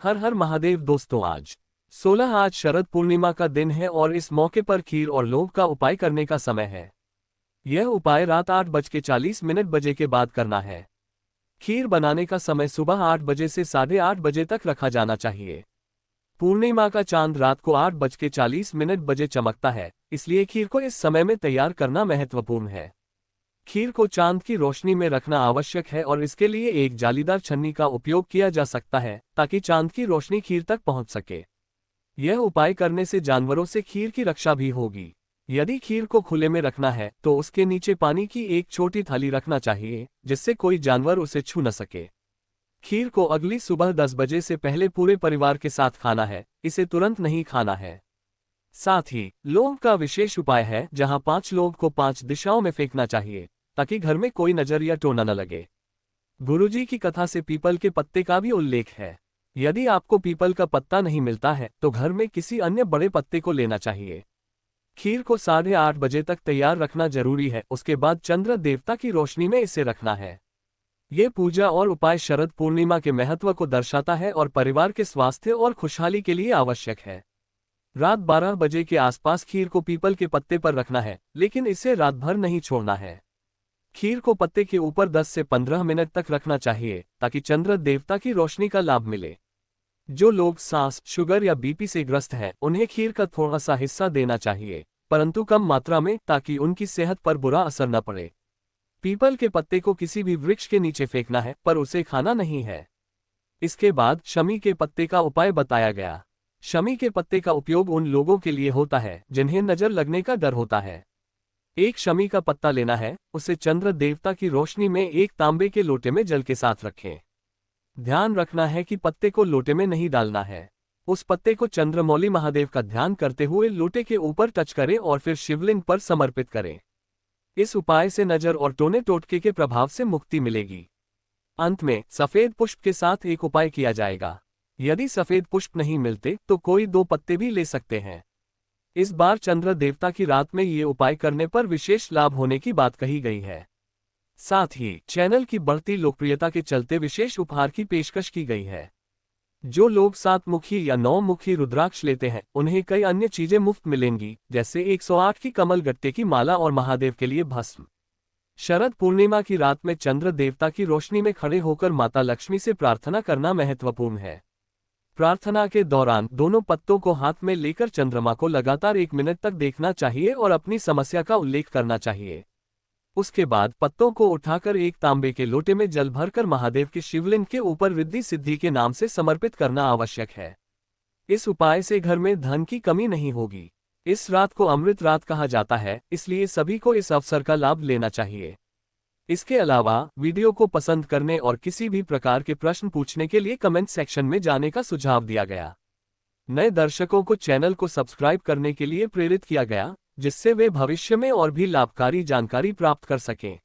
हर हर महादेव दोस्तों, आज शरद पूर्णिमा का दिन है और इस मौके पर खीर और लौंग का उपाय करने का समय है। यह उपाय रात 8:40 बजे के बाद करना है। खीर बनाने का समय सुबह 8 बजे से 8:30 बजे तक रखा जाना चाहिए। पूर्णिमा का चांद रात को 8:40 बजे चमकता है, इसलिए खीर को इस समय में तैयार करना महत्वपूर्ण है। खीर को चांद की रोशनी में रखना आवश्यक है और इसके लिए एक जालीदार छन्नी का उपयोग किया जा सकता है ताकि चांद की रोशनी खीर तक पहुंच सके। यह उपाय करने से जानवरों से खीर की रक्षा भी होगी। यदि खीर को खुले में रखना है तो उसके नीचे पानी की एक छोटी थाली रखना चाहिए जिससे कोई जानवर उसे छू न सके। खीर को अगली सुबह 10 बजे से पहले पूरे परिवार के साथ खाना है, इसे तुरंत नहीं खाना है। साथ ही लौंग का विशेष उपाय है जहां 5 लौंग को 5 दिशाओं में फेंकना चाहिए ताकि घर में कोई नजर या टोना न लगे। गुरुजी की कथा से पीपल के पत्ते का भी उल्लेख है। यदि आपको पीपल का पत्ता नहीं मिलता है तो घर में किसी अन्य बड़े पत्ते को लेना चाहिए। खीर को 8:30 बजे तक तैयार रखना जरूरी है, उसके बाद चंद्र देवता की रोशनी में इसे रखना है। ये पूजा और उपाय शरद पूर्णिमा के महत्व को दर्शाता है और परिवार के स्वास्थ्य और खुशहाली के लिए आवश्यक है। रात 12 बजे के आसपास खीर को पीपल के पत्ते पर रखना है, लेकिन इसे रात भर नहीं छोड़ना है। खीर को पत्ते के ऊपर 10 से 15 मिनट तक रखना चाहिए ताकि चंद्र देवता की रोशनी का लाभ मिले। जो लोग सांस, शुगर या बीपी से ग्रस्त हैं, उन्हें खीर का थोड़ा सा हिस्सा देना चाहिए, परंतु कम मात्रा में ताकि उनकी सेहत पर बुरा असर न पड़े। पीपल के पत्ते को किसी भी वृक्ष के नीचे फेंकना है पर उसे खाना नहीं है। इसके बाद शमी के पत्ते का उपाय बताया गया। शमी के पत्ते का उपयोग उन लोगों के लिए होता है जिन्हें नजर लगने का डर होता है। एक शमी का पत्ता लेना है, उसे चंद्र देवता की रोशनी में एक तांबे के लोटे में जल के साथ रखें। ध्यान रखना है कि पत्ते को लोटे में नहीं डालना है। उस पत्ते को चंद्रमौली महादेव का ध्यान करते हुए लोटे के ऊपर टच करें और फिर शिवलिंग पर समर्पित करें। इस उपाय से नजर और टोने टोटके के प्रभाव से मुक्ति मिलेगी। अंत में सफेद पुष्प के साथ एक उपाय किया जाएगा। यदि सफेद पुष्प नहीं मिलते तो कोई 2 पत्ते भी ले सकते हैं। इस बार चंद्र देवता की रात में ये उपाय करने पर विशेष लाभ होने की बात कही गई है। साथ ही चैनल की बढ़ती लोकप्रियता के चलते विशेष उपहार की पेशकश की गई है। जो लोग 7 मुखी या 9 मुखी रुद्राक्ष लेते हैं उन्हें कई अन्य चीजें मुफ्त मिलेंगी, जैसे 108 की कमल गट्टे की माला और महादेव के लिए भस्म। शरद पूर्णिमा की रात में चंद्र देवता की रोशनी में खड़े होकर माता लक्ष्मी से प्रार्थना करना महत्वपूर्ण है। प्रार्थना के दौरान दोनों पत्तों को हाथ में लेकर चंद्रमा को लगातार 1 मिनट तक देखना चाहिए और अपनी समस्या का उल्लेख करना चाहिए। उसके बाद पत्तों को उठाकर एक तांबे के लोटे में जल भरकर महादेव के शिवलिंग के ऊपर रिद्धि सिद्धि के नाम से समर्पित करना आवश्यक है। इस उपाय से घर में धन की कमी नहीं होगी। इस रात को अमृत रात कहा जाता है, इसलिए सभी को इस अवसर का लाभ लेना चाहिए। इसके अलावा वीडियो को पसंद करने और किसी भी प्रकार के प्रश्न पूछने के लिए कमेंट सेक्शन में जाने का सुझाव दिया गया। नए दर्शकों को चैनल को सब्सक्राइब करने के लिए प्रेरित किया गया, जिससे वे भविष्य में और भी लाभकारी जानकारी प्राप्त कर सकें।